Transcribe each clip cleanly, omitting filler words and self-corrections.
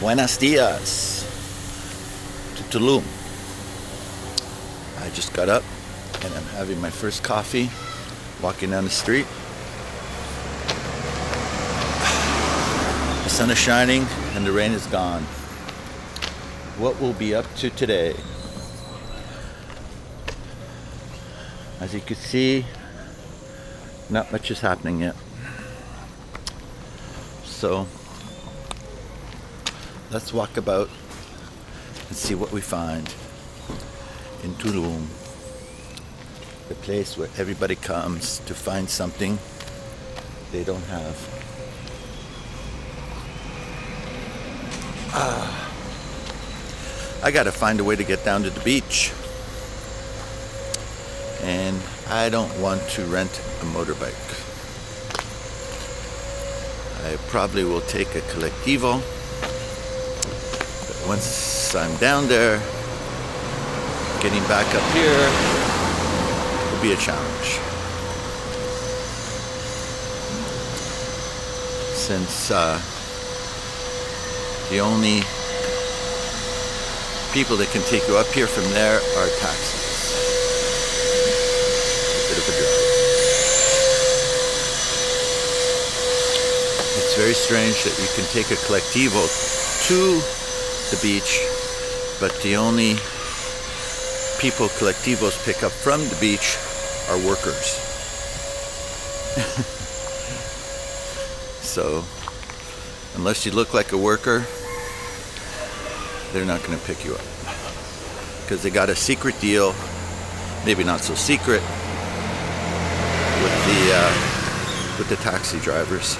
Buenos dias to Tulum. I just got up and I'm having my first coffee, walking down the street. The sun is shining and the rain is gone. What we'll be up to today? As you can see, not much is happening yet. So let's walk about and see what we find in Tulum, the place where everybody comes to find something they don't have. I gotta find a way to get down to the beach, and I don't want to rent a motorbike. I probably will take a colectivo, but once I'm down there, getting back up here will be a challenge. Since the only people that can take you up here from there are taxis. A bit of a drive. It's very strange that you can take a colectivo to the beach, but the only people collectivos pick up from the beach are workers. So, unless you look like a worker, they're not going to pick you up. Because they got a secret deal, maybe not so secret, with the taxi drivers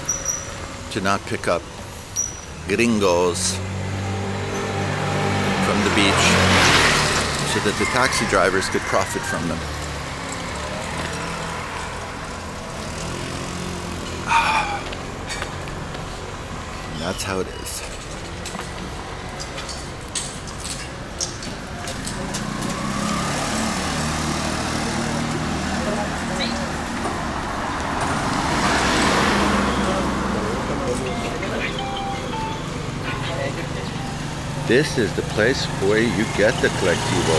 to not pick up gringos from the beach so that the taxi drivers could profit from them. And that's how it is. This is the place where you get the colectivo.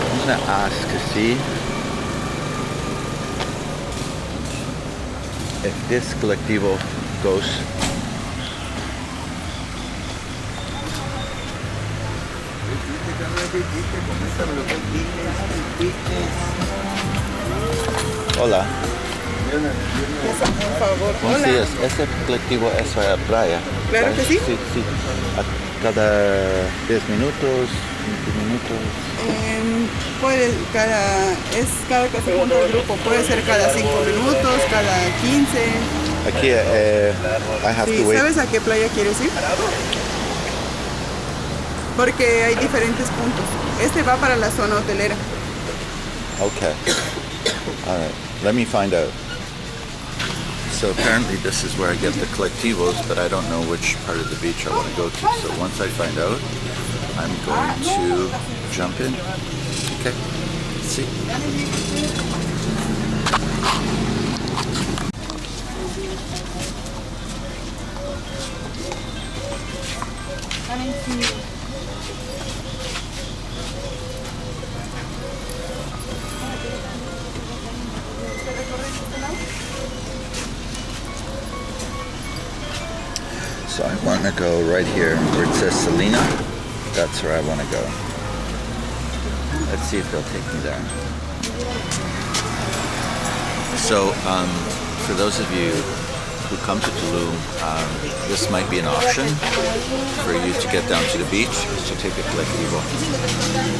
I'm gonna ask to see if this colectivo goes. Hola. Por favor. Buenos Hola. días. ¿Ese colectivo es a la playa? Claro que sí. Sí, sí. Cada 10 minutos, 20 minutos. Cada que se junta el grupo, puede ser cada 5 minutos, cada 15. Aquí, I have Sí, to wait. ¿sabes a qué playa quieres ir? Porque hay diferentes puntos. Este va para la zona hotelera. Okay. All right. Let me find out. So apparently this is where I get the collectivos, but I don't know which part of the beach I want to go to. So once I find out, I'm going to jump in. Okay. Let's see. So I want to go right here where it says Selena. That's where I want to go. Let's see if they'll take me there. So for those of you who come to Tulum, this might be an option for you to get down to the beach, is to take a colectivo.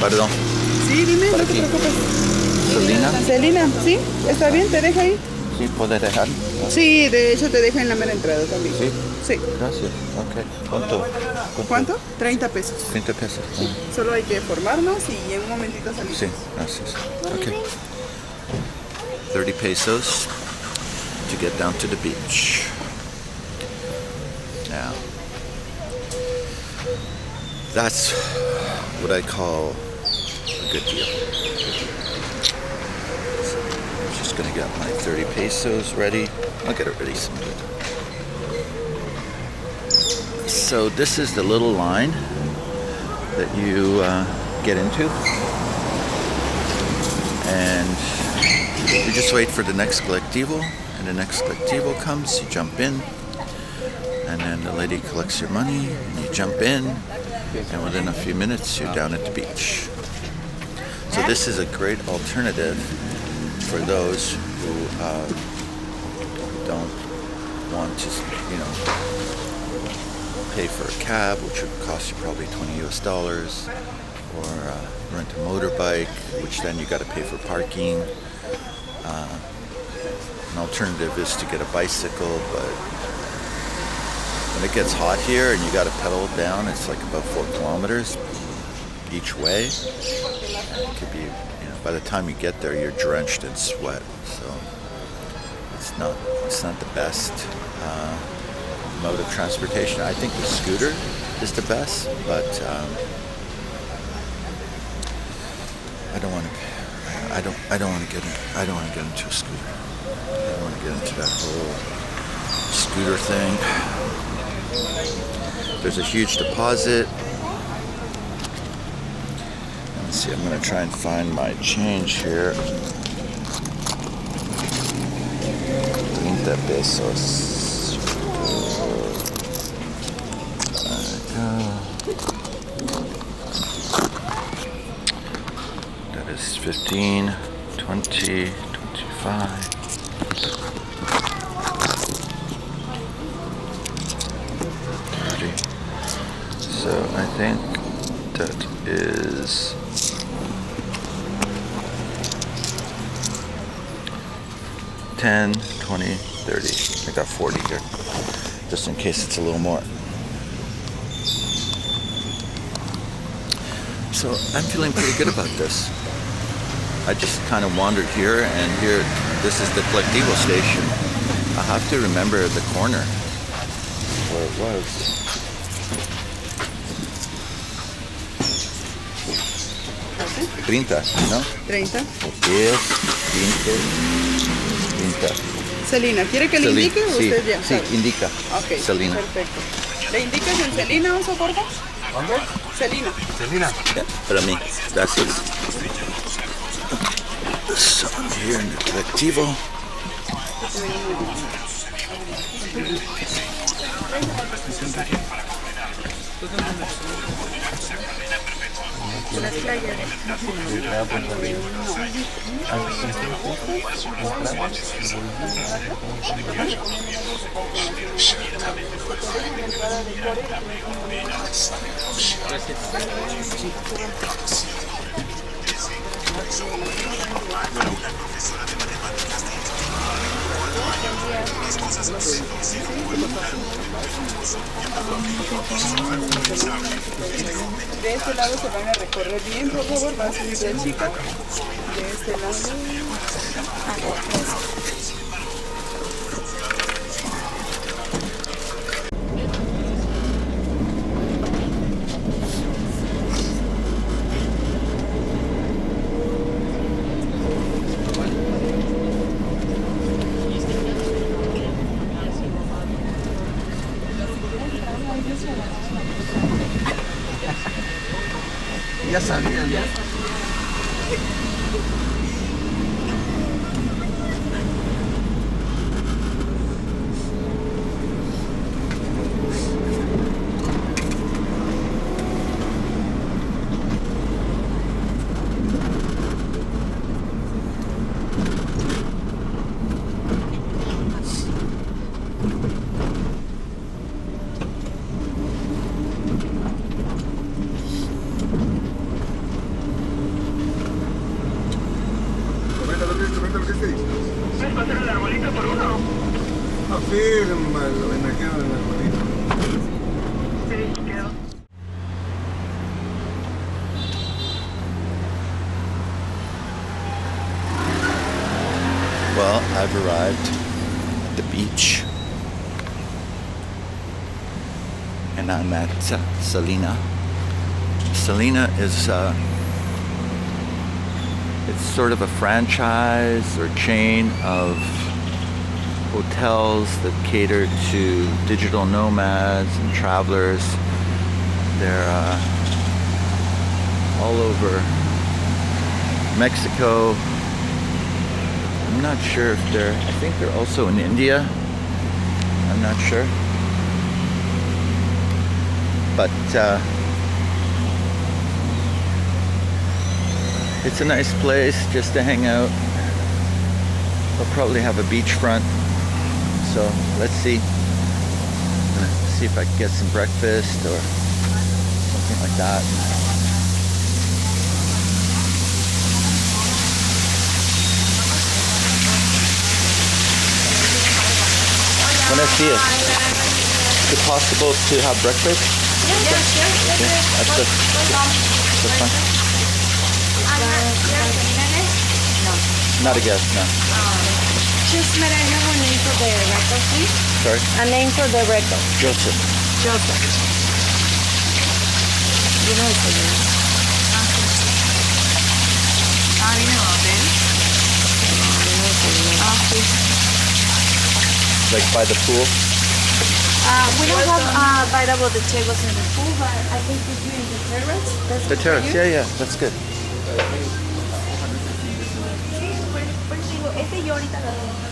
Pardon. Sí, dime, no te preocupes. Selena. Selena, ¿sí? ¿Está bien? ¿Te deja ahí? Sí, ¿puede dejar? Sí, de hecho te deja en la mera entrada también. Sí. Sí. Gracias. Okay. ¿Cuánto? ¿Cuánto? 30 pesos. 30 pesos. Solo hay que formarnos y en un momentito salimos. Sí, gracias. Okay. 30 pesos to get down to the beach. Now, that's what I call a good deal. So I'm just gonna get my 30 pesos ready. I'll get it ready soon. So this is the little line that you get into, and you just wait for the next colectivo, and the next colectivo comes, you jump in, and then the lady collects your money, and you jump in, and within a few minutes you're down at the beach. So this is a great alternative for those who don't want to, pay for a cab, which would cost you probably $20 or rent a motorbike, which then you got to pay for parking. An alternative is to get a bicycle, but when it gets hot here and you got to pedal down, it's like about 4 kilometers each way. It could be, by the time you get there, you're drenched in sweat. So it's not the best mode of transportation. I think the scooter is the best, but I don't want to get into a scooter. I don't want to get into that whole scooter thing. There's a huge deposit. Let's see, I'm going to try and find my change here. 30 pesos. That is 15, 20, 25. 30. So I think that is 10, 20, 30. I got 40 here, just in case it's a little more. So I'm feeling pretty good about this. I just kind of wandered here, and here, this is the Collectivo station. I have to remember the corner where it was. Trinta, ¿no? 30. 10, 20, 30. Selena, ¿quiere que le Selena, indique o sí, usted ya sí, sabe? indica. Ok, Selena. perfecto. ¿Le indicas en Selena, oso, por favor? ¿Dónde? Selena. Selena. Yeah, para mí. Gracias. So I'm here in the Collectivo. De este lado se van a recorrer bien, por favor, va a subir la chica. De este lado. Ya sabía, ¿no? Afírmalo, ven acá en el arbolito. Sí, quedó. Well, I've arrived at the beach, and I'm at Selena. Selena is it's sort of a franchise or chain of hotels that cater to digital nomads and travelers. They're all over Mexico. I'm not sure if I think they're also in India. I'm not sure. But it's a nice place just to hang out. They'll probably have a beachfront. So let's see. I'm gonna see if I can get some breakfast or something like that. Buenos dias. Is it possible to have breakfast? Yeah, sure. That's fine. Not a guest, no. Just may I have a name for the record, please? Sorry? A name for the record. Joseph. Joseph. You know it's a name. Like by the pool? We don't have available the tables in the pool, but I think if you're in the terrace, that's The good for terrace, you. yeah, that's good. Pues digo, yo ahorita lo tengo.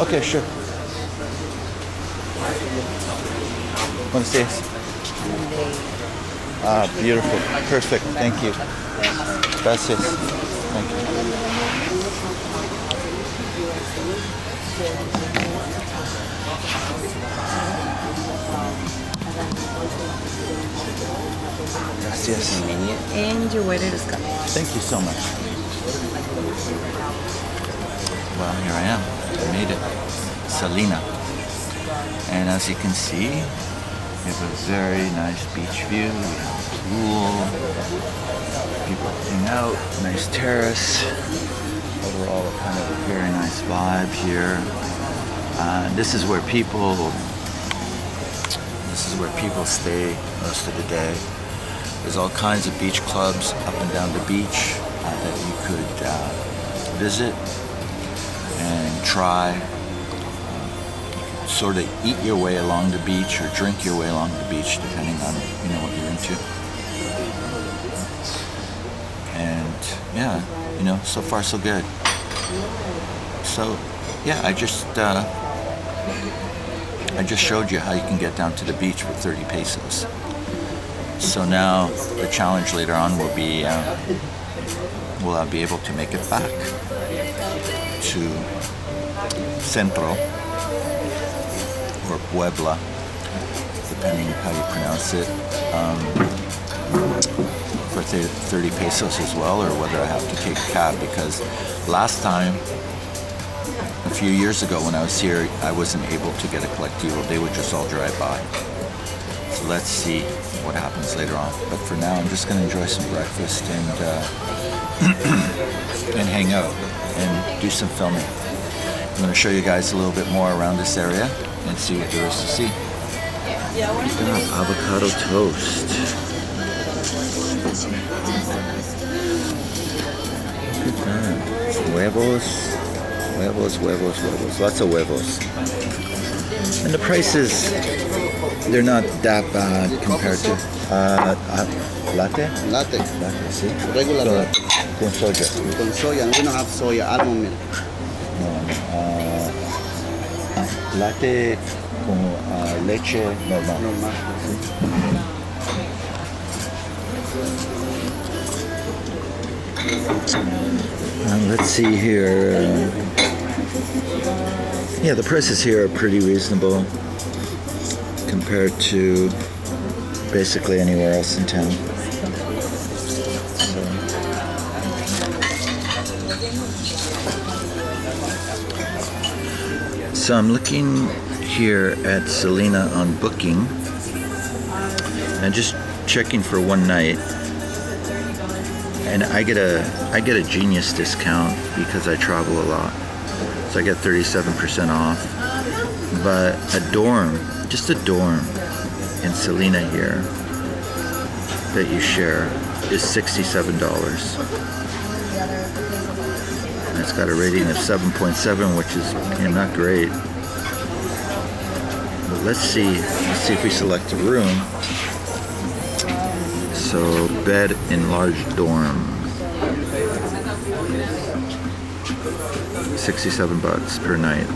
Okay, sure. Buenos dias. Ah, beautiful. Perfect. Thank you. Gracias. Thank you. Gracias. And your waiter is coming. Thank you so much. Well, here I am. I made it. Selena. And as you can see, we have a very nice beach view. We have a pool. People hang out. Nice terrace. Overall, kind of a very nice vibe here. This is where people stay most of the day. There's all kinds of beach clubs up and down the beach that you could visit and try. You could sort of eat your way along the beach or drink your way along the beach, depending on what you're into. And yeah, so far so good. So yeah, I just showed you how you can get down to the beach for 30 pesos. So now the challenge later on will be, will I be able to make it back to Centro or Puebla, depending how you pronounce it, for 30 pesos as well, or whether I have to take a cab, because last time, a few years ago when I was here, I wasn't able to get a Collectivo. They would just all drive by. So let's see what happens later on. But for now, I'm just going to enjoy some breakfast and and hang out and do some filming. I'm going to show you guys a little bit more around this area and see what there is to see. Avocado toast. Look at that. Huevos. Lots of huevos. And the prices, they're not that bad compared to latte? Latte. Latte, see? Regular Con soya. con soya. We don't have soya, almond milk. Latte con leche normal. Normal. Let's see here. Yeah, the prices here are pretty reasonable compared to basically anywhere else in town. So I'm looking here at Selena on Booking and just checking for one night, and I get a genius discount because I travel a lot. So I get 37% off. But a dorm, just a dorm in Selena here, that you share is $67. And it's got a rating of 7.7, which is not great. But let's see if we select a room. So bed enlarged dorm, $67 per night,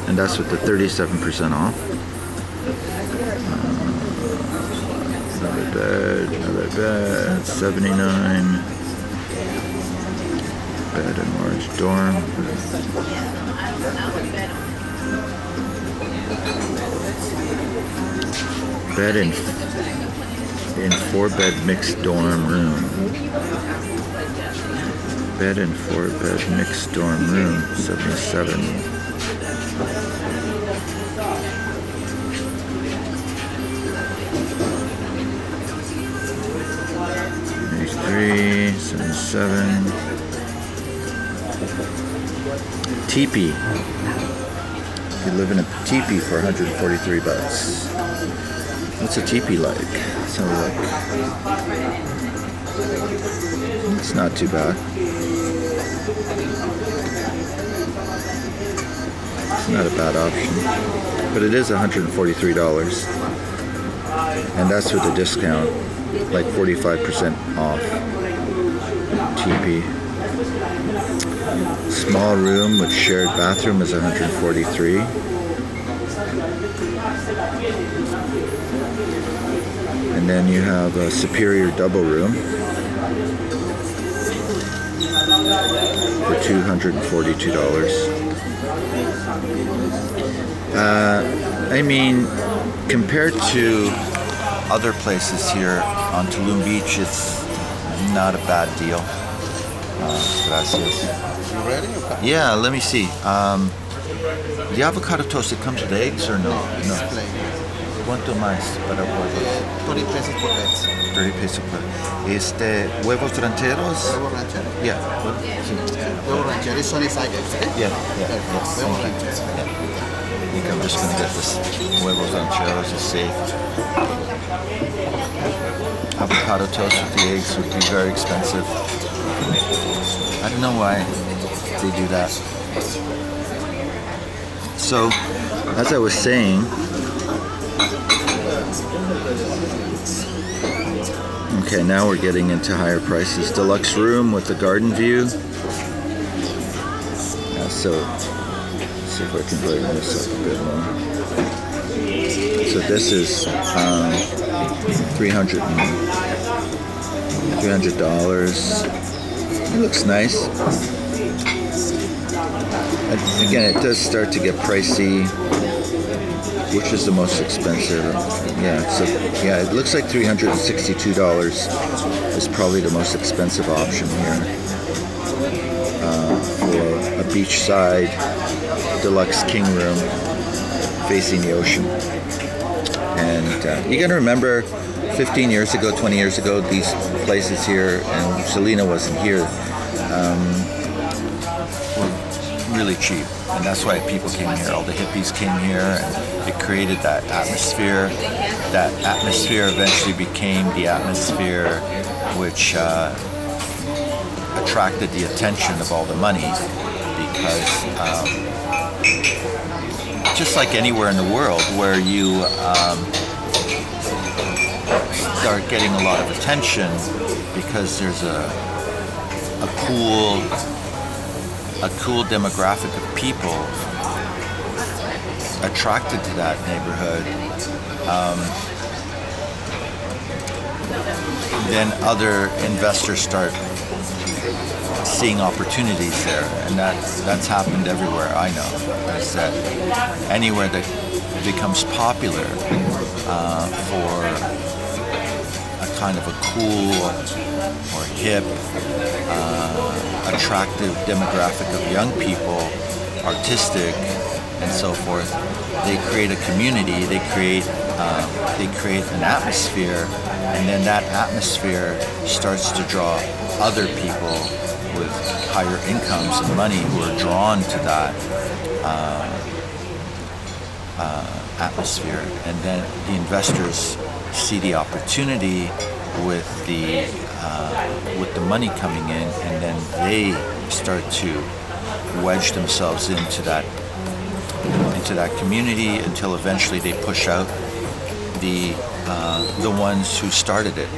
and that's with the 37% off. Another bed, $79. Bed enlarged dorm. Bed in 4-bed mixed dorm room. Bed in 4-bed mixed dorm room, $77. $83, $77. Teepee. You live in a teepee for $143. What's a teepee like? Let's have a look. It's not too bad. It's not a bad option. But it is $143. And that's with a discount, like 45% off. Teepee. Small room with shared bathroom is $143. And then you have a superior double room for $242. I mean, compared to other places here on Tulum Beach, it's not a bad deal. Gracias. You ready? Yeah, let me see. The avocado toast, it comes with eggs or no? No. ¿Cuánto más para huevos? 20 pesos por vez. 30 pesos per. Huevos rancheros? Huevo ranchero. Yeah. Huevo ranchero. This one is eggs, okay? Yeah. Huevo ranchero. I think I'm just gonna get this huevos rancheros, it's safe. Avocado toast with the eggs would be very expensive. I don't know why they do that. So, as I was saying, okay, now we're getting into higher prices. Deluxe room with the garden view. Yeah, so, let's see if I can brighten this up a bit more. So this is $300. It looks nice. Again, it does start to get pricey. Which is the most expensive? Yeah, so yeah, it looks like $362 is probably the most expensive option here for a beachside deluxe king room facing the ocean. And you got to remember, 15 years ago, 20 years ago, these places here, and Selena wasn't here, were really cheap. And that's why people came here. All the hippies came here, and it created that atmosphere. That atmosphere eventually became the atmosphere which attracted the attention of all the money, because just like anywhere in the world where you start getting a lot of attention because there's a cool demographic of people attracted to that neighborhood, then other investors start seeing opportunities there, and that's happened everywhere I know. Is that anywhere that becomes popular for a kind of a cool or hip, attractive demographic of young people, artistic, and so forth, they create a community. They create an atmosphere, and then that atmosphere starts to draw other people with higher incomes and money who are drawn to that atmosphere, and then the investors see the opportunity with the money coming in, and then they start to wedge themselves into that community until eventually they push out the ones who started it,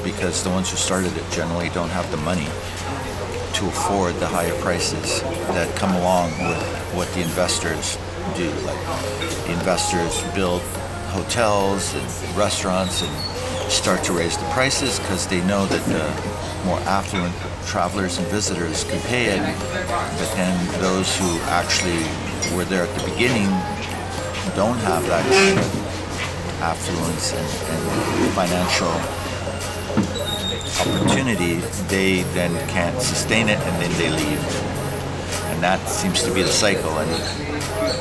because the ones who started it generally don't have the money to afford the higher prices that come along with what the investors do. Like the investors build hotels and restaurants and start to raise the prices because they know that the more affluent travelers and visitors can pay it, but then those who actually were there at the beginning don't have that affluence and financial opportunity. They then can't sustain it, and then they leave. And that seems to be the cycle. And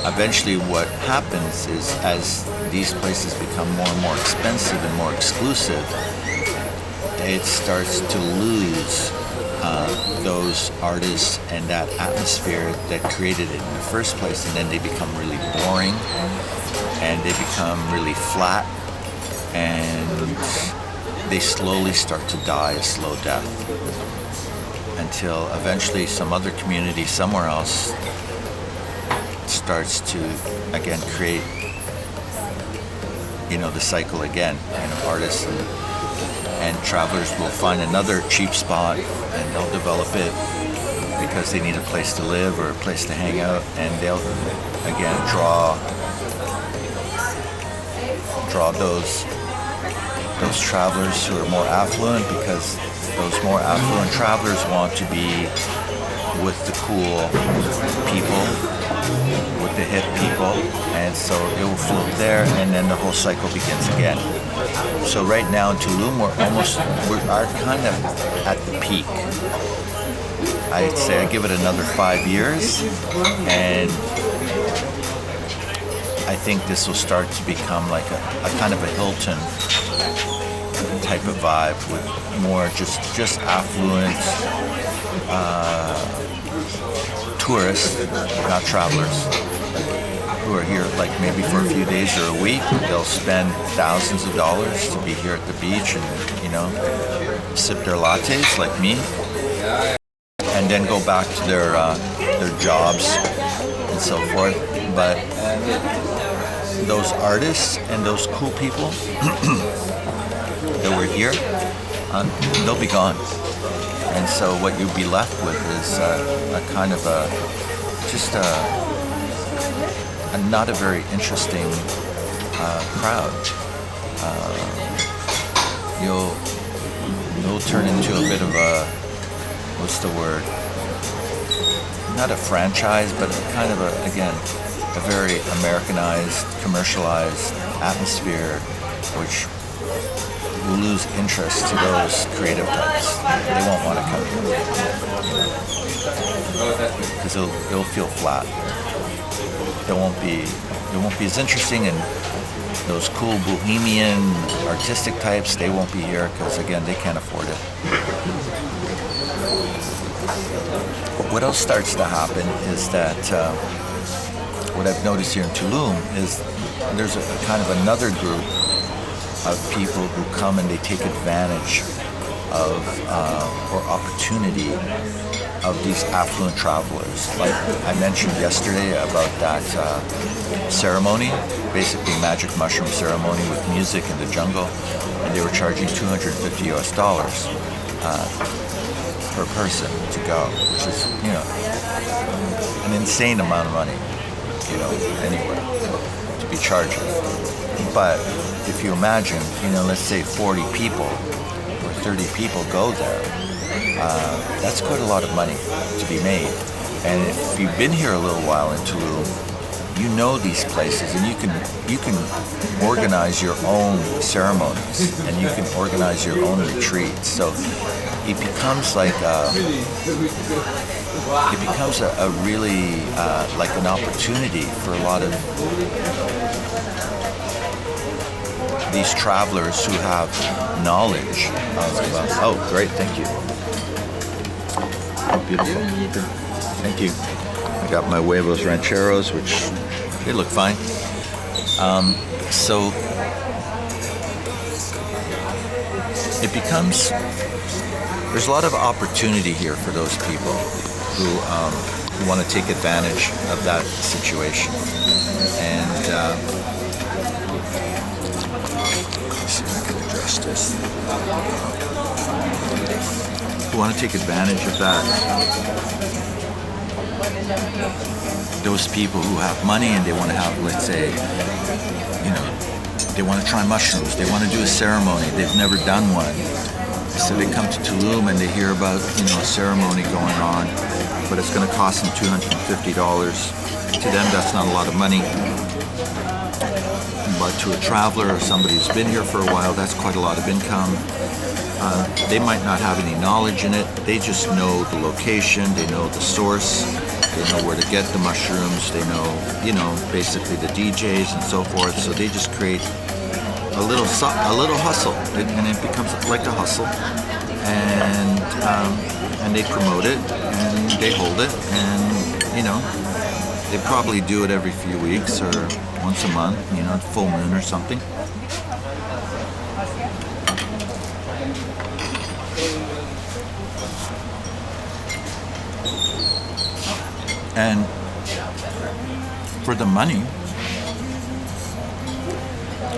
eventually what happens is, as these places become more and more expensive and more exclusive, it starts to lose those artists and that atmosphere that created it in the first place, and then they become really boring and they become really flat, and they slowly start to die a slow death until eventually some other community somewhere else starts to again create, the cycle again. Artists and travelers will find another cheap spot and they'll develop it because they need a place to live or a place to hang out, and they'll again draw those travelers who are more affluent, because those more affluent travelers want to be with the cool people, with the hip people, and so it will float there, and then the whole cycle begins again. So right now in Tulum, we are kind of at the peak. I'd say I give it another 5 years, and I think this will start to become like a kind of a Hilton type of vibe, with more just affluent tourists, not travelers, who are here like maybe for a few days or a week. They'll spend thousands of dollars to be here at the beach and sip their lattes like me, and then go back to their jobs and so forth. But those artists and those cool people that were here, they'll be gone. And so what you'll be left with is a kind of not a very interesting crowd. You'll turn into a bit of a, what's the word? Not a franchise, but kind of a very Americanized, commercialized atmosphere, which will lose interest to those creative types. They won't want to come here because it'll feel flat. It won't be as interesting, and those cool bohemian artistic types, they won't be here because again, they can't afford it. What else starts to happen is that what I've noticed here in Tulum is there's a kind of another group of people who come and they take advantage of or opportunity of these affluent travelers. Like I mentioned yesterday about that ceremony, basically magic mushroom ceremony with music in the jungle, and they were charging $250 per person to go, which is an insane amount of money, anywhere to be charging. But if you imagine, let's say 40 people or 30 people go there, that's quite a lot of money to be made. And if you've been here a little while in Tulum, you know these places, and you can organize your own ceremonies, and you can organize your own retreats. So it becomes like a really like an opportunity for a lot of these travelers who have knowledge of, oh great, thank you. Oh, beautiful. Thank you. I got my huevos rancheros, which they look fine. So it becomes, there's a lot of opportunity here for those people who want to take advantage of that situation. And let's see if I can adjust this. Who want to take advantage of that. Those people who have money and they want to have, let's say, you know, they want to try mushrooms, they want to do a ceremony, they've never done one. So they come to Tulum and they hear about, you know, a ceremony going on, but it's going to cost them $250. To them, that's not a lot of money. But to a traveler or somebody who's been here for a while, that's quite a lot of income. They might not have any knowledge in it. They just know the location, they know the source, they know where to get the mushrooms, they know, you know, basically the DJs and so forth. So they just create a little hustle, and it becomes like a hustle. And they promote it and they hold it, and you know, they probably do it every few weeks or once a month, you know, full moon or something. And for the money,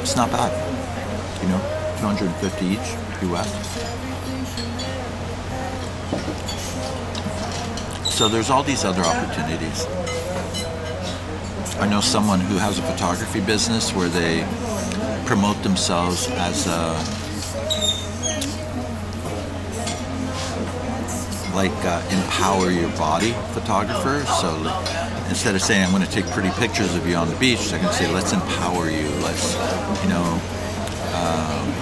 it's not bad, you know, 250 each US. So there's all these other opportunities. I know someone who has a photography business where they promote themselves as a empower your body photographer. So instead of saying I'm going to take pretty pictures of you on the beach, they're going to say let's empower you, let's, you know,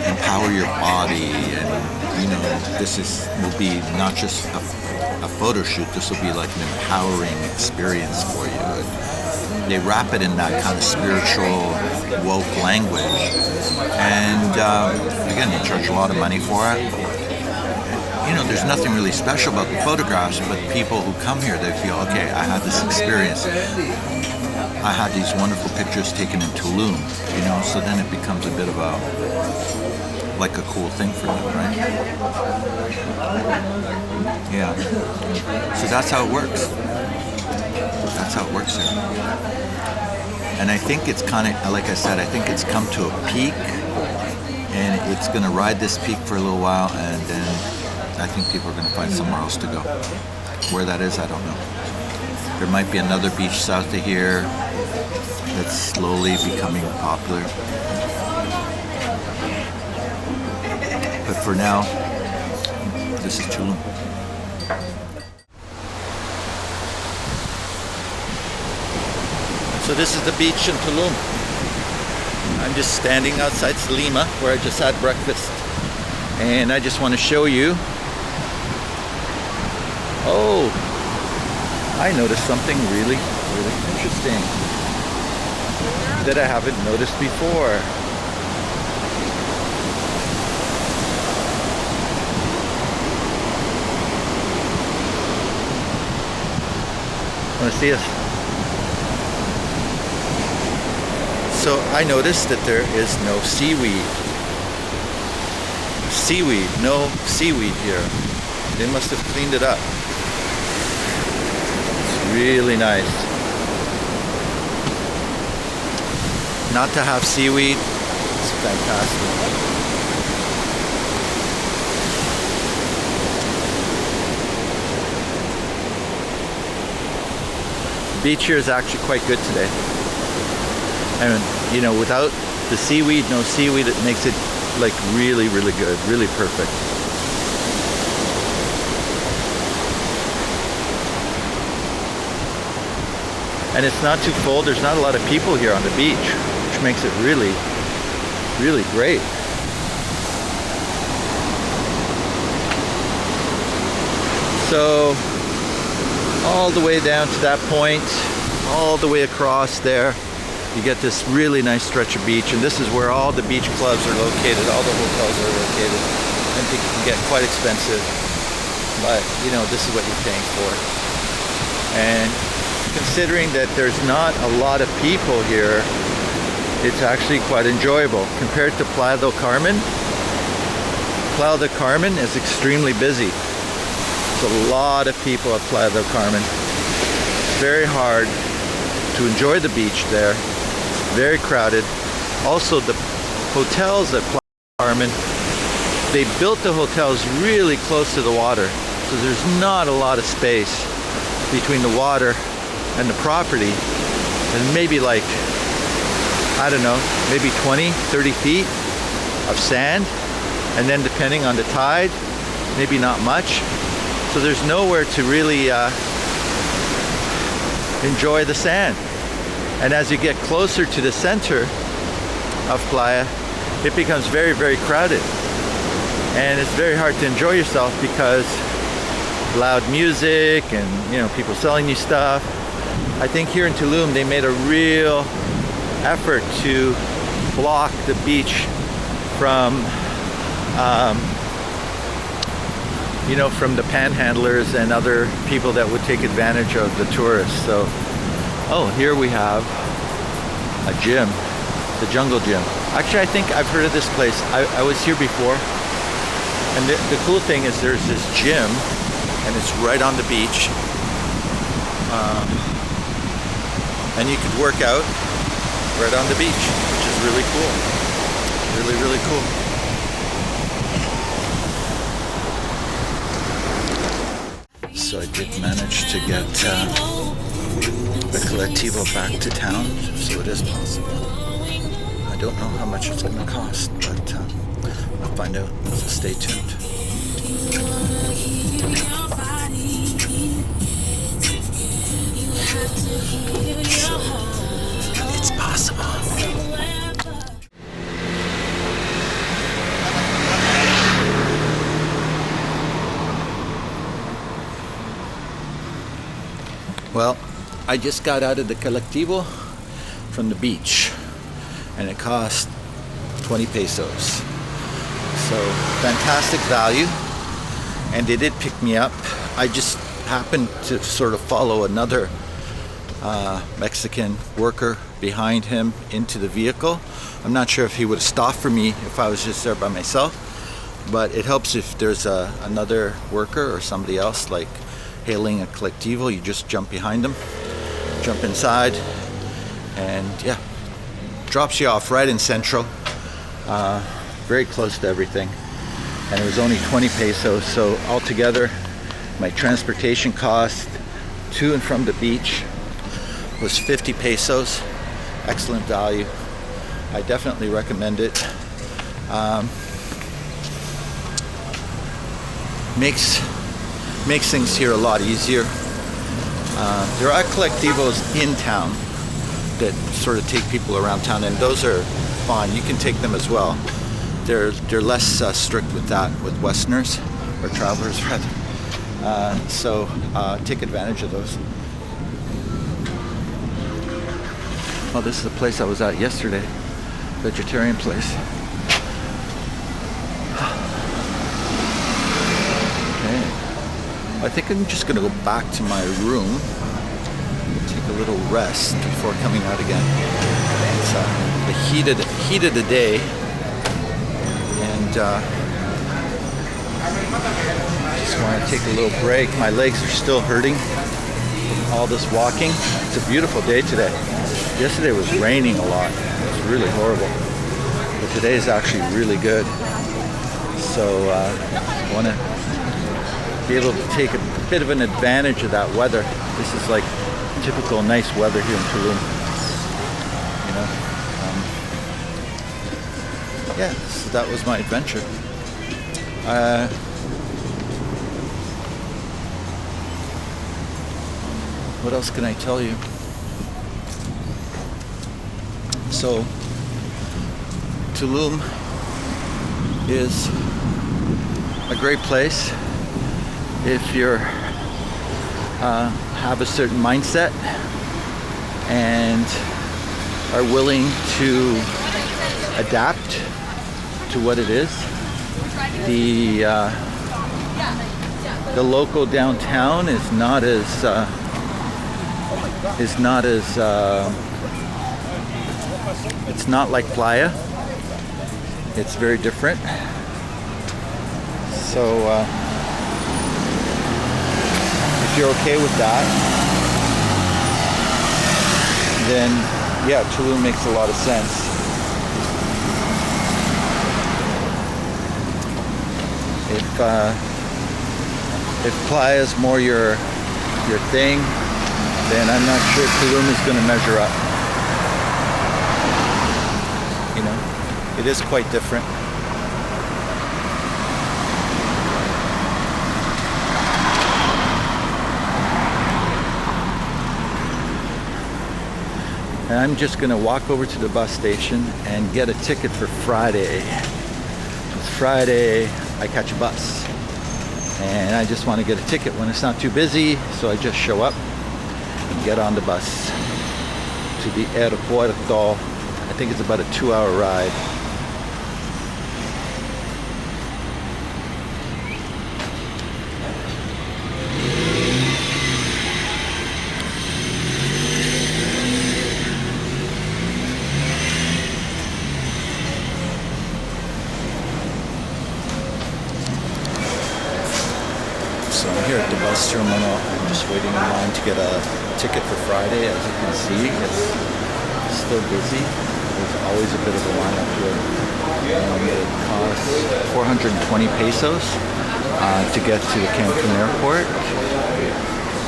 empower your body, and you know, this will be not just a photo shoot, this will be like an empowering experience for you. And they wrap it in that kind of spiritual, woke language, and again, they charge a lot of money for it. You know, there's nothing really special about the photographs, but people who come here, they feel, okay, I had this experience. I had these wonderful pictures taken in Tulum, you know, so then it becomes a bit of a, like a cool thing for them, right? Yeah. So that's how it works. That's how it works here. And I think it's kind of, like I said, I think it's come to a peak, and it's going to ride this peak for a little while, and then I think people are going to find somewhere else to go. Where that is, I don't know. There might be another beach south of here that's slowly becoming popular. But for now, this is Tulum. So this is the beach in Tulum. I'm just standing outside Selena, where I just had breakfast. And I just want to show you. Oh, I noticed something really, really interesting that I haven't noticed before. Want to see us? So I noticed that there is no seaweed. No seaweed here. They must have cleaned it up. It's really nice. Not to have seaweed, it's fantastic. The beach here is actually quite good today. And you know, without the seaweed, no seaweed, it makes it like really, really good, really perfect. And it's not too full. There's not a lot of people here on the beach, which makes it really, really great. So all the way down to that point, all the way across there, you get this really nice stretch of beach, and this is where all the beach clubs are located, all the hotels are located, and they can get quite expensive, but you know, this is what you're paying for. And considering that there's not a lot of people here, it's actually quite enjoyable. Compared to Playa del Carmen, Playa del Carmen is extremely busy. There's a lot of people at Playa del Carmen. It's very hard to enjoy the beach there. It's very crowded. Also, the hotels at Playa del Carmen, they built the hotels really close to the water, so there's not a lot of space between the water and the property. And maybe like, I don't know, maybe 20, 30 feet of sand, and then depending on the tide, maybe not much. So there's nowhere to really enjoy the sand. And as you get closer to the center of Playa, it becomes very, very crowded. And it's very hard to enjoy yourself because loud music and, you know, people selling you stuff. I think here in Tulum they made a real effort to block the beach from you know, from the panhandlers and other people that would take advantage of the tourists. So, oh, here we have a gym, the Jungle Gym. Actually, I think I've heard of this place. I was here before, and the cool thing is there's this gym, and it's right on the beach, and you could work out right on the beach, which is really cool. Really, really cool. So I did manage to get the Collectivo back to town, so it is possible. I don't know how much it's going to cost, but I'll find out, so stay tuned. So, it's possible. Well, I just got out of the Collectivo from the beach, and it cost 20 pesos. So fantastic value, and they did pick me up. I just happened to sort of follow another Mexican worker behind him into the vehicle. I'm not sure if he would have stopped for me if I was just there by myself, but it helps if there's another worker or somebody else like hailing a Collectivo. You just jump behind them, jump inside, and yeah, drops you off right in Central, very close to everything. And it was only 20 pesos, so altogether my transportation cost to and from the beach was 50 pesos. Excellent value. I definitely recommend it. Makes things here a lot easier. There are Collectivos in town that sort of take people around town, and those are fine. You can take them as well. They're less strict with that, with Westerners, or travelers rather. So take advantage of those. Oh, this is the place I was at yesterday, vegetarian place. Okay, I think I'm just gonna go back to my room, take a little rest before coming out again. It's the heat of the day, and just want to take a little break. My legs are still hurting from all this walking. It's a beautiful day today. Yesterday was raining a lot. It was really horrible. But today is actually really good. So I want to be able to take a bit of an advantage of that weather. This is like typical nice weather here in Tulum. You know? Yeah, so that was my adventure. What else can I tell you? So, Tulum is a great place if you're have a certain mindset and are willing to adapt to what it is. The local downtown is not as it's not like Playa. It's very different. So if you're okay with that, then yeah, Tulum makes a lot of sense. If playa is more your thing, then I'm not sure Tulum is going to measure up. You know, it is quite different. And I'm just going to walk over to the bus station and get a ticket for Friday. It's Friday, I catch a bus. And I just want to get a ticket when it's not too busy, so I just show up and get on the bus to the aeropuerto. I think it's about a 2-hour ride. So I'm here at the bus terminal. I'm just waiting in line to get a ticket for Friday. As you can see, it's still busy. There's always a bit of a line up here. It costs 420 pesos to get to the Cancun airport.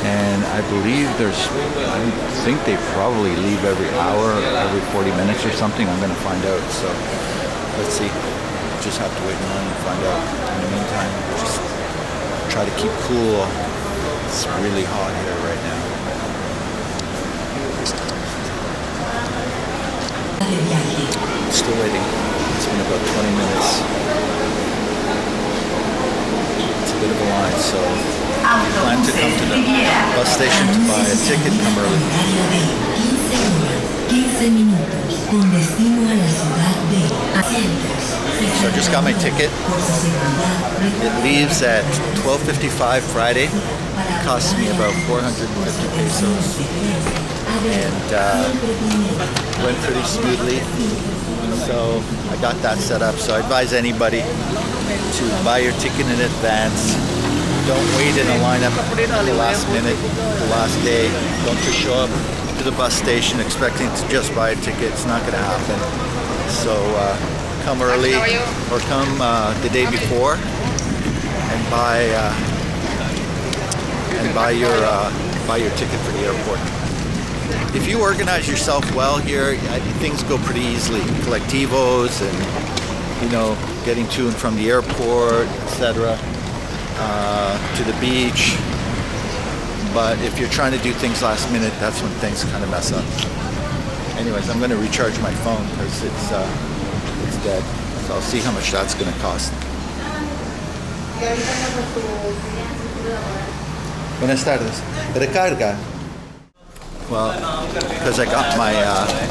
And I believe I think they probably leave every hour, every 40 minutes or something. I'm going to find out. So let's see. Just have to wait in line and find out. In the meantime, just try to keep cool. It's really hot here right now. Still waiting. It's been about 20 minutes. It's a bit of a line, so if you plan to come to the bus station to buy a ticket, come early. So I just got my ticket. It leaves at 12:55 Friday. It costs me about 450 pesos. And went pretty smoothly. So I got that set up. So I advise anybody to buy your ticket in advance. Don't wait in a lineup at the last minute, the last day. Don't just show up to the bus station expecting to just buy a ticket. It's not going to happen. So come early or come the day before and buy your ticket for the airport. If you organize yourself well here, things go pretty easily. Collectivos and, you know, getting to and from the airport, etc., to the beach. But if you're trying to do things last minute, that's when things kind of mess up. Anyways, I'm going to recharge my phone because it's dead. So I'll see how much that's going to cost. Buenas tardes. Recarga. Well, because I got my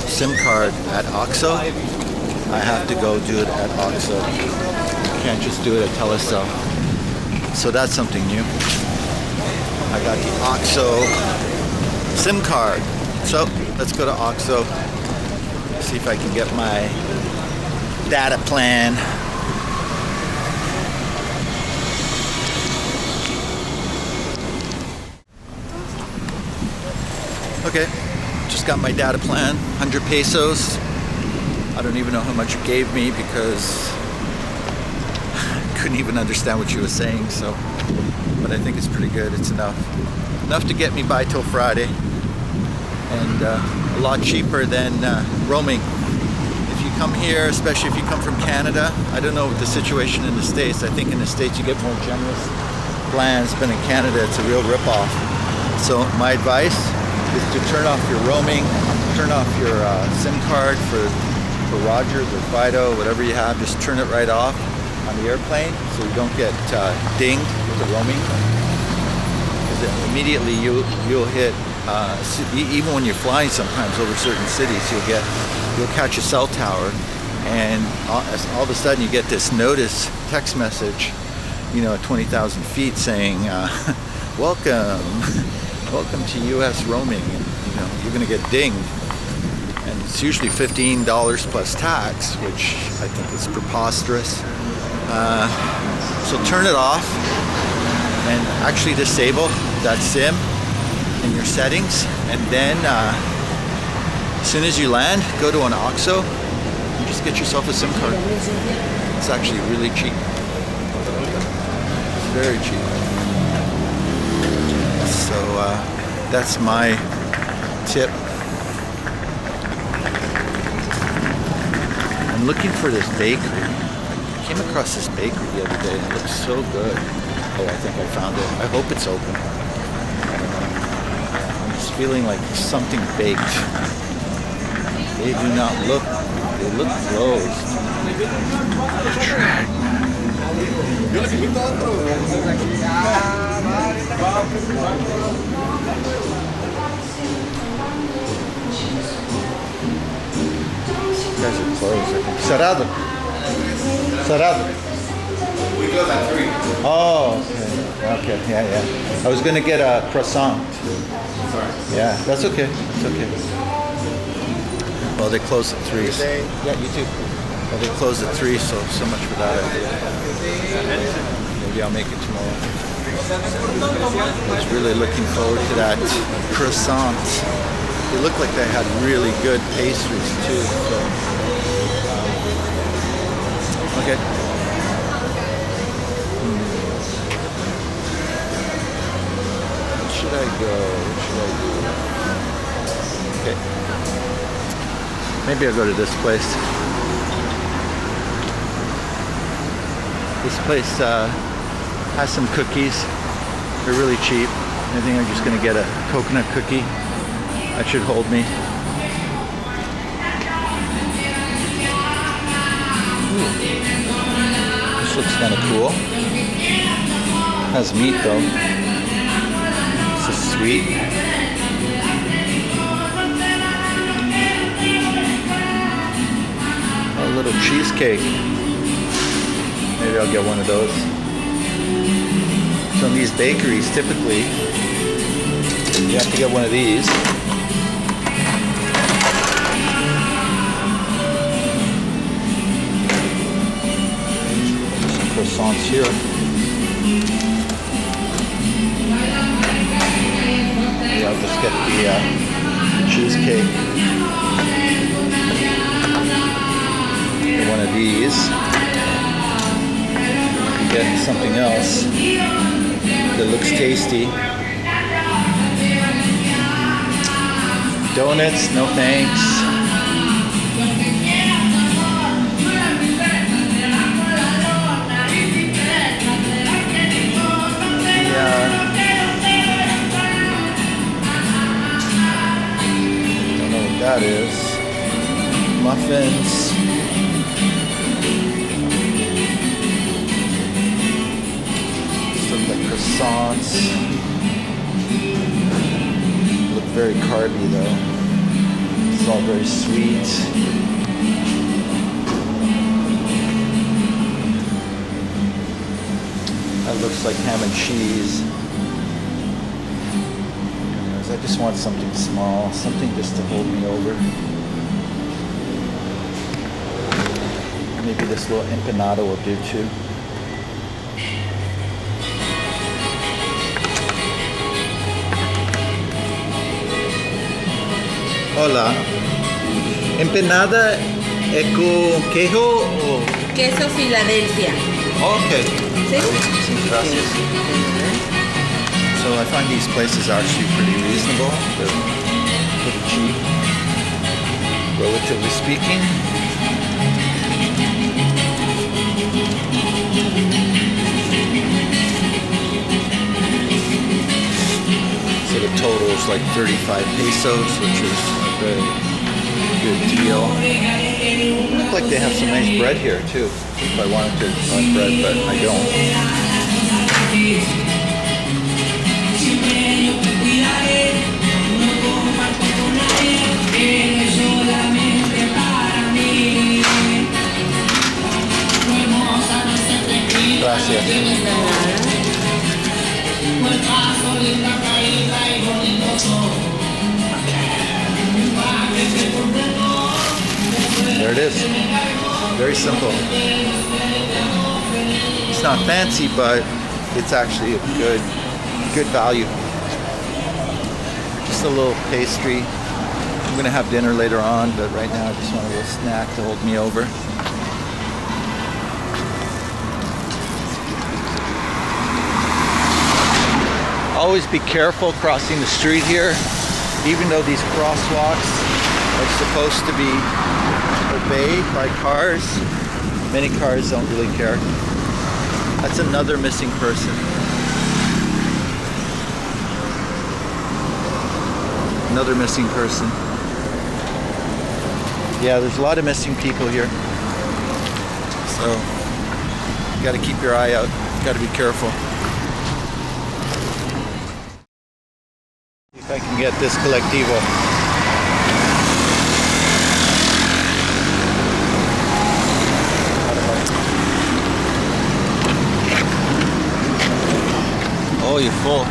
SIM card at OXXO, I have to go do it at OXXO. I can't just do it at Telecel. So that's something new. I got the OXXO SIM card. So let's go to OXXO, see if I can get my data plan. Okay, just got my data plan, 100 pesos. I don't even know how much it gave me because I couldn't even understand what she was saying, so, but I think it's pretty good. It's enough to get me by till Friday, and a lot cheaper than roaming. If you come here, especially if you come from Canada, I don't know what the situation in the States. I think in the States you get more generous plans, but in Canada it's a real rip-off. So my advice is to turn off your roaming, turn off your SIM card for Rogers or Fido, whatever you have. Just turn it right off on the airplane so you don't get dinged with the roaming. Because immediately you'll hit, even when you're flying sometimes over certain cities, you'll catch a cell tower, and all of a sudden you get this notice text message, you know, at 20,000 feet saying, welcome to U.S. roaming, and you know, you're going to get dinged. And it's usually $15 plus tax, which I think is preposterous. So turn it off and actually disable that SIM in your settings, and then as soon as you land, go to an OXXO and just get yourself a SIM card. It's actually really cheap. It's very cheap. So that's my tip. I'm looking for this bakery. I came across this bakery the other day and it looks so good. Oh, I think I found it. I hope it's open. I don't know. I'm just feeling like something baked. They do not look, they look closed. You guys are closed, I think. Cerrado. Cerrado. We close at 3. Oh, okay. Okay, yeah. I was gonna get a croissant. Sorry. Yeah, that's okay. That's okay. Well, they close at 3. Yeah, you too. Well, they close at 3, so much for that idea. Maybe I'll make it tomorrow. I was really looking forward to that croissant. They look like they had really good pastries too. So, okay. Where should I go? What should I do? Okay. Maybe I'll go to this place. This place has some cookies. They're really cheap. I think I'm just gonna get a coconut cookie. That should hold me. Ooh. This looks kind of cool. Has meat though. This is sweet. A little cheesecake. Maybe I'll get one of those. So in these bakeries, typically, you have to get one of these. Some croissants here. Maybe I'll just get the cheesecake. Get one of these. Get something else that looks tasty. Donuts, no thanks. Don't know what that is. Muffins. Croissants. Look very carby though. It's all very sweet. That looks like ham and cheese. Anyways, I just want something small, something just to hold me over. Maybe this little empanada will do too. Hola. Empanada con queso o... Queso Filadelfia. Okay. ¿Sí? Sí, gracias. So I find these places actually pretty reasonable. They're pretty cheap, relatively speaking. So the total is like 35 pesos, which is a very good deal. Look like they have some nice bread here too. If I wanted to want bread, but I don't. Gracias. There it is. Very simple. It's not fancy, but it's actually a good value. Just a little pastry. I'm gonna have dinner later on, but right now I just want a little snack to hold me over. Always be careful crossing the street here, even though these crosswalks are supposed to be obeyed by cars. Many cars don't really care. That's another missing person. Another missing person. Yeah, there's a lot of missing people here. So, you gotta keep your eye out. You gotta be careful. If I can get this Collectivo. Oh, you're full.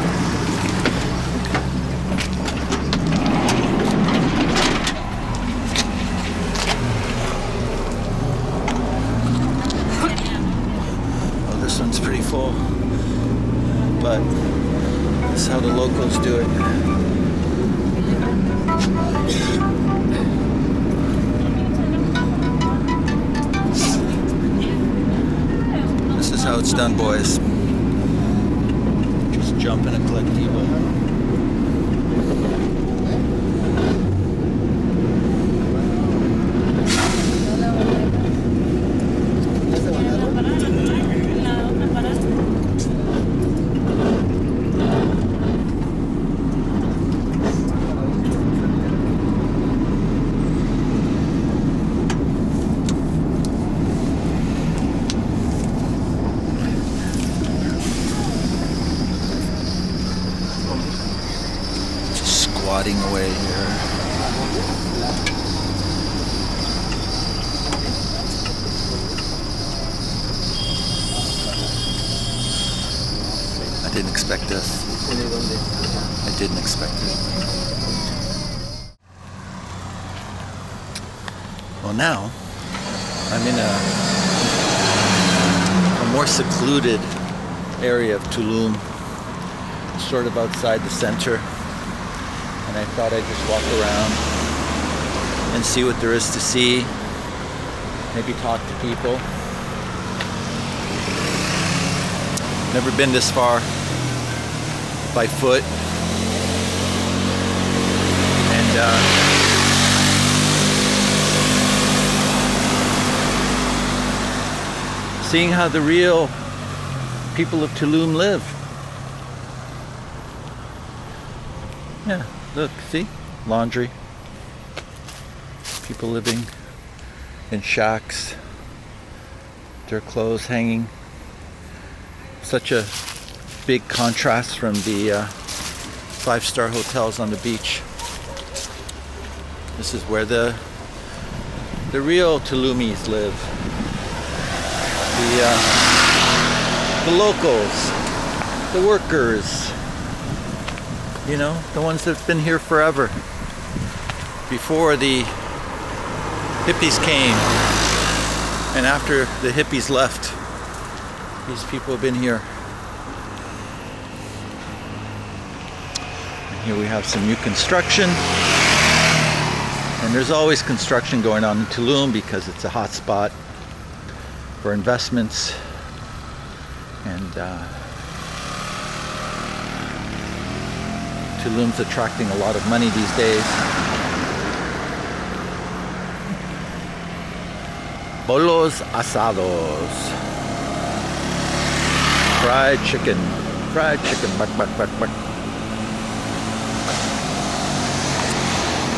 Oh, this one's pretty full. But this is how the locals do it. This is how it's done, boys. Just jump in a Collectivo. Squatting away here. I didn't expect this. I didn't expect it. Well, now I'm in a more secluded area of Tulum, sort of outside the center. And I thought I'd just walk around and see what there is to see. Maybe talk to people. Never been this far by foot. And seeing how the real people of Tulum live. Yeah. Look, see? Laundry. People living in shacks. Their clothes hanging. Such a big contrast from the 5-star hotels on the beach. This is where the real Tulumis live. The locals. The workers. You know, the ones that've been here forever. Before the hippies came. And after the hippies left, these people have been here. And here we have some new construction. And there's always construction going on in Tulum because it's a hot spot for investments. And Tulum's attracting a lot of money these days. Bolos asados. Fried chicken. Fried chicken. Buck.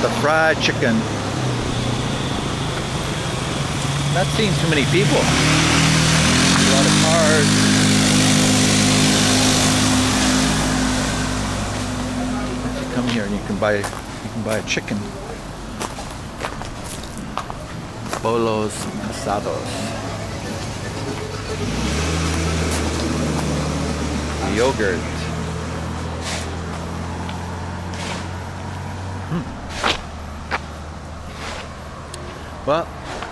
The fried chicken. Not seeing too many people. A lot of cars. Come here and you can buy a chicken. Bolos asados. Yogurt. Well,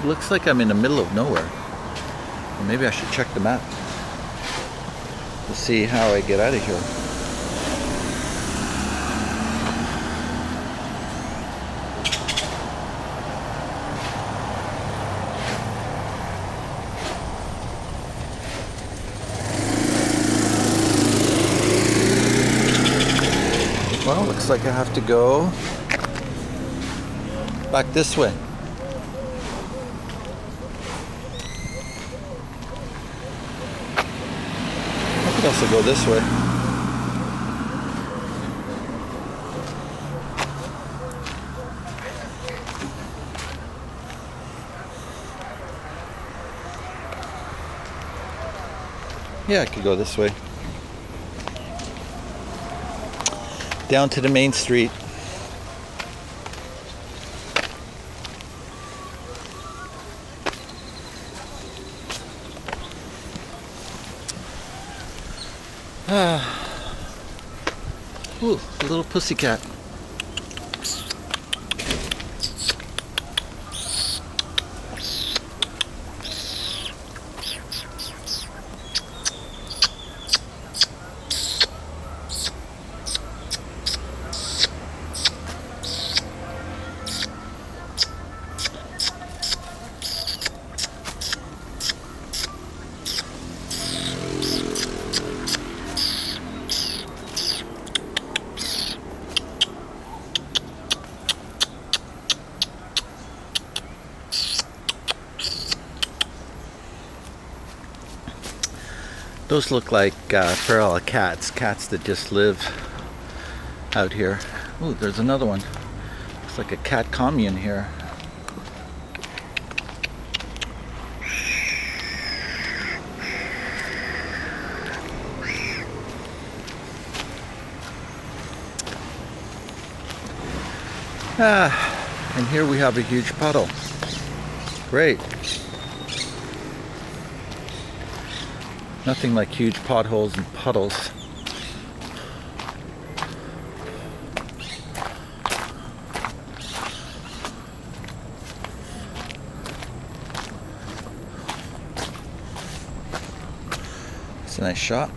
looks like I'm in the middle of nowhere. Well, maybe I should check the map. to see how I get out of here. Well, looks like I have to go back this way. I could also go this way. Yeah, I could go this way. Down to the main street. Ooh, a little pussycat. Those look like feral cats that just live out here. Ooh, there's another one. It's like a cat commune here. And here we have a huge puddle. Great. Nothing like huge potholes and puddles. It's a nice shot.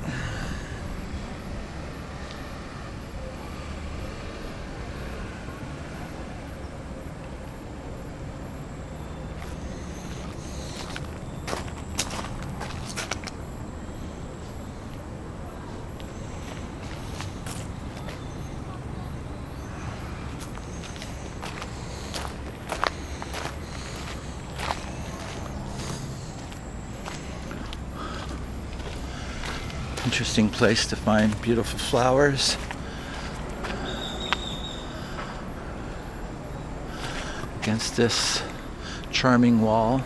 Interesting place to find beautiful flowers. Against this charming wall.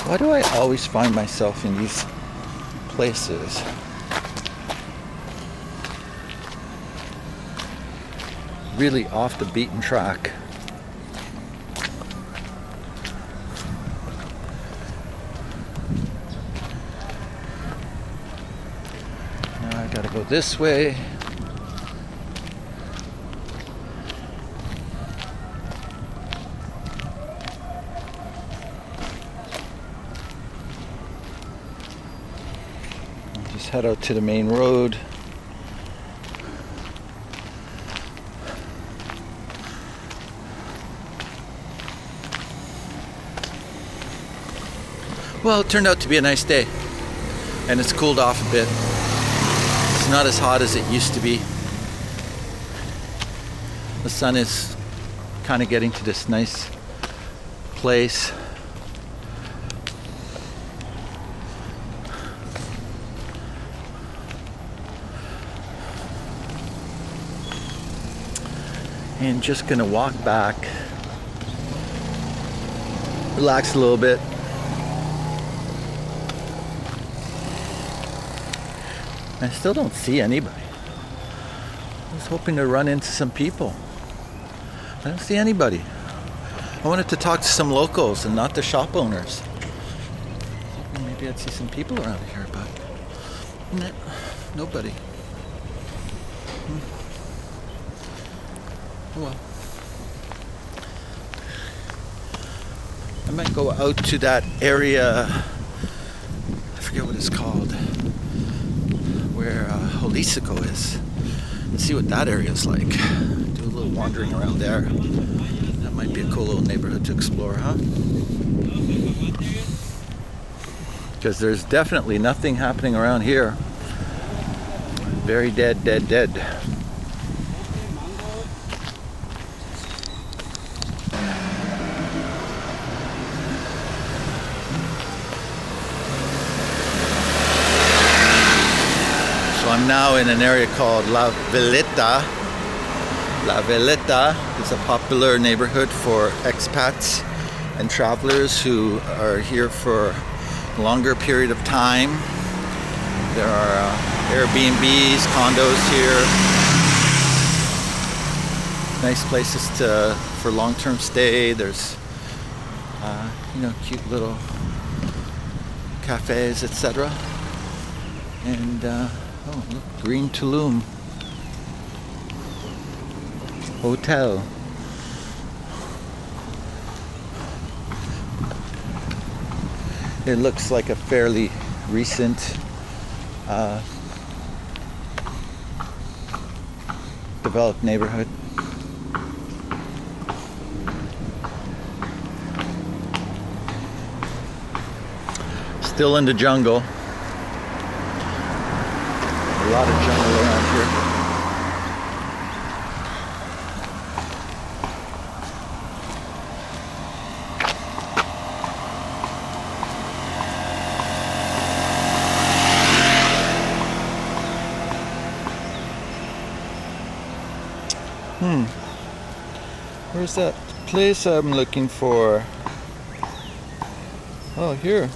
Why do I always find myself in these places? Really off the beaten track. Now I gotta go this way. Head out to the main road. Well, it turned out to be a nice day, and it's cooled off a bit. It's not as hot as it used to be. The sun is kind of getting to this nice place. And just gonna walk back, relax a little bit. I still don't see anybody. I was hoping to run into some people. I don't see anybody. I wanted to talk to some locals and not the shop owners. Maybe I'd see some people around here, but nobody. Well, I might go out to that area, I forget what it's called, where Collectivo is, and see what that area is like. Do a little wandering around there. That might be a cool little neighborhood to explore, huh? Because there's definitely nothing happening around here. Very dead, dead, dead. So I'm now in an area called La Veleta. La Veleta is a popular neighborhood for expats and travelers who are here for a longer period of time. There are Airbnbs, condos here. Nice places for long-term stay. There's cute little cafes, etc. And oh, look, Green Tulum Hotel. It looks like a fairly recent developed neighborhood. Still in the jungle. A lot of jungle around here. Where's that place I'm looking for? Oh, here.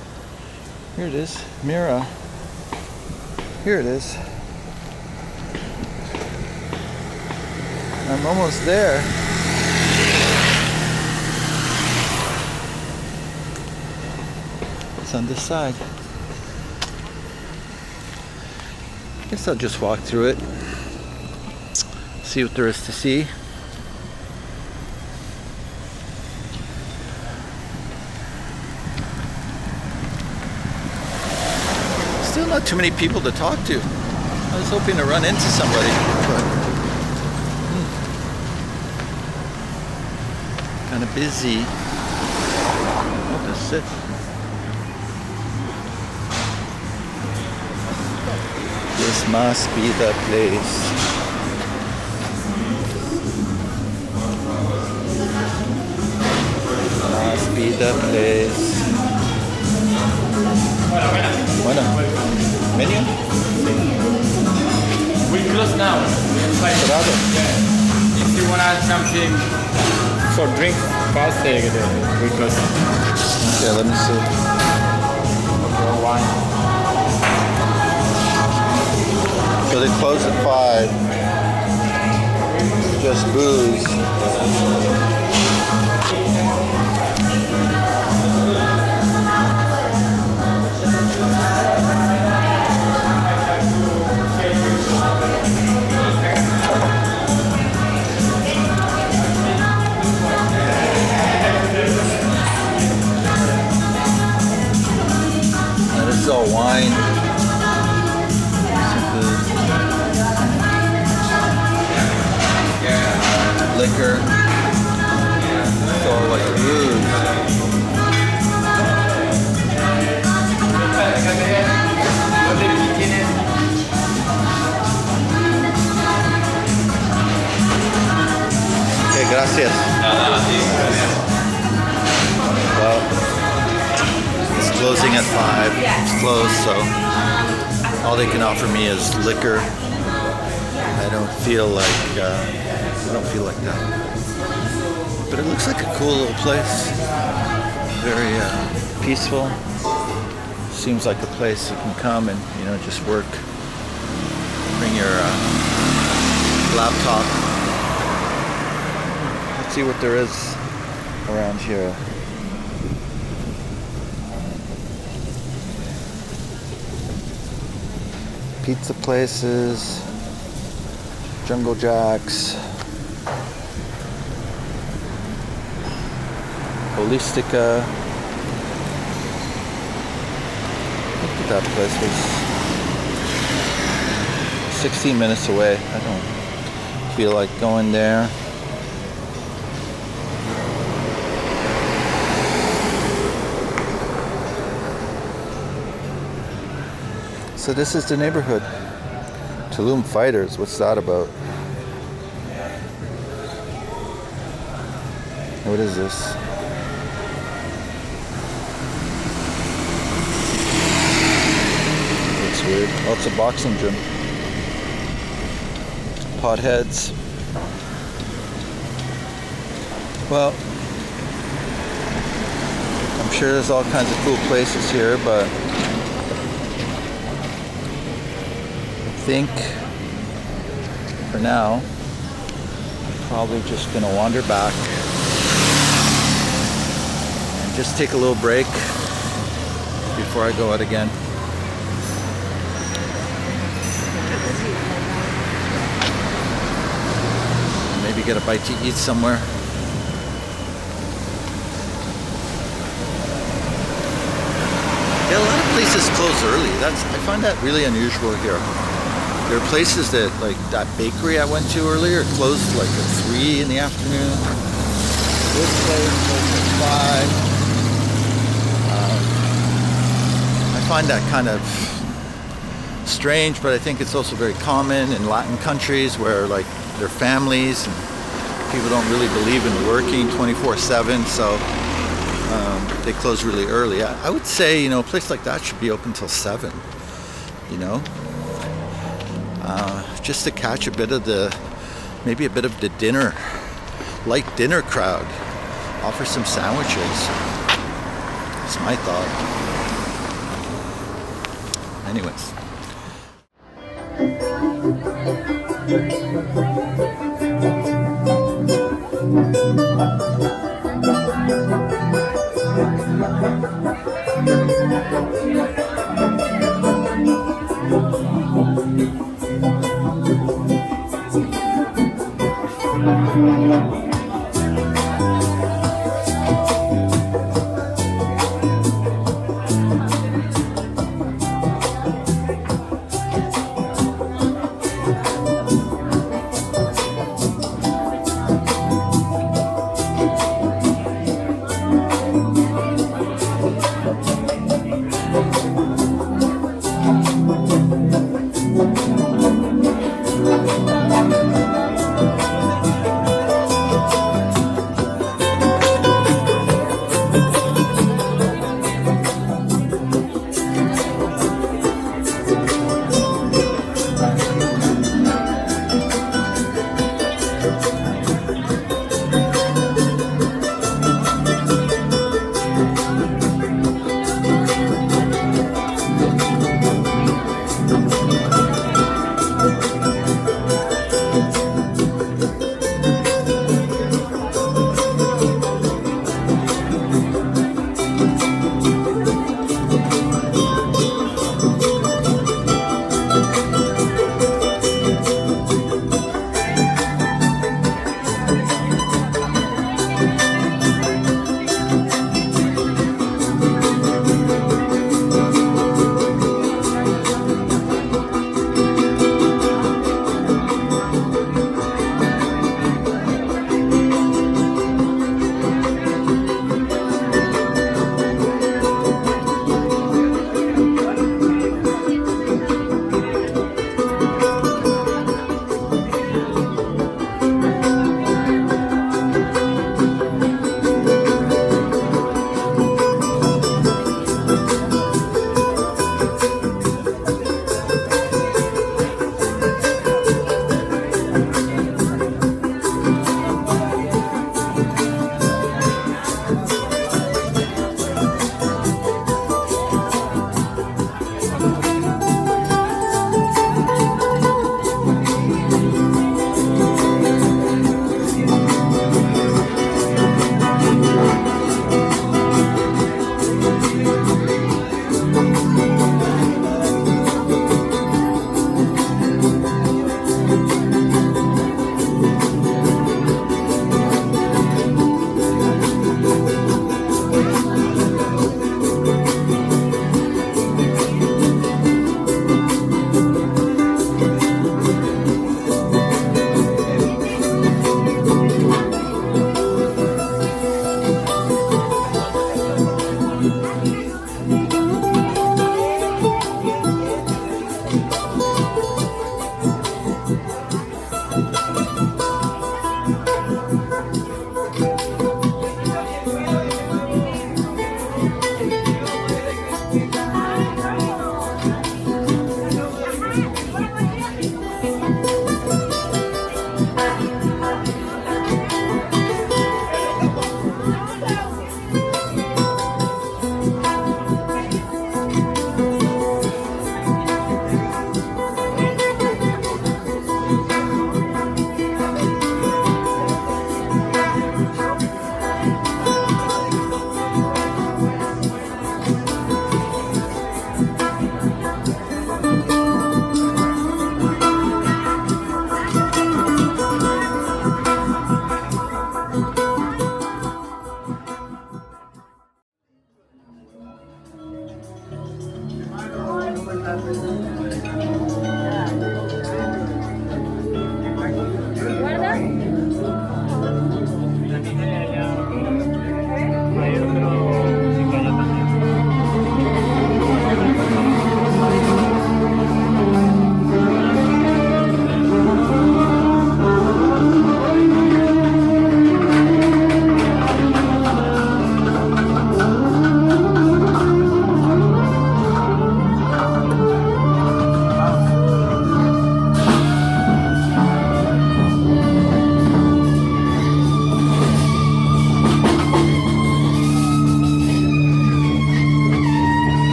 Here it is. Mira. Here it is. I'm almost there. It's on this side. Guess I'll just walk through it. See what there is to see. Still not too many people to talk to. I was hoping to run into somebody, but kind of busy. Oh, that's it. This must be the place. Must be the place. Bueno. Menu? We close now. Cerrado. If you want to add something for drink, fast, we close. Okay, let me see. For wine. So they close at 5. Just booze. This is all wine. Liquor. It's all like booze. Okay, gracias. Well, it's closing at 5. It's closed, so all they can offer me is liquor. I don't feel like that. But it looks like a cool little place. Very peaceful. Seems like a place you can come and just work. Bring your laptop. Let's see what there is around here. Pizza places, Jungle Jacks, Holistica. Look at that place. Was 16 minutes away. I don't feel like going there. So this is the neighborhood. Tulum Fighters, what's that about? What is this? Looks weird. Oh, it's a boxing gym. Potheads. Well, I'm sure there's all kinds of cool places here, but I think for now I'm probably just gonna wander back and just take a little break before I go out again. Maybe get a bite to eat somewhere. Yeah, a lot of places close early. I find that really unusual here. There are places that, like that bakery I went to earlier, closed like at 3 in the afternoon. This place closed at 5. I find that kind of strange, but I think it's also very common in Latin countries where like their families and people don't really believe in working 24/7, so they close really early. I would say, you know, a place like that should be open till 7, you know, just to catch maybe a bit of the light dinner crowd. Offer some sandwiches. That's my thought. Anyways. Thank you.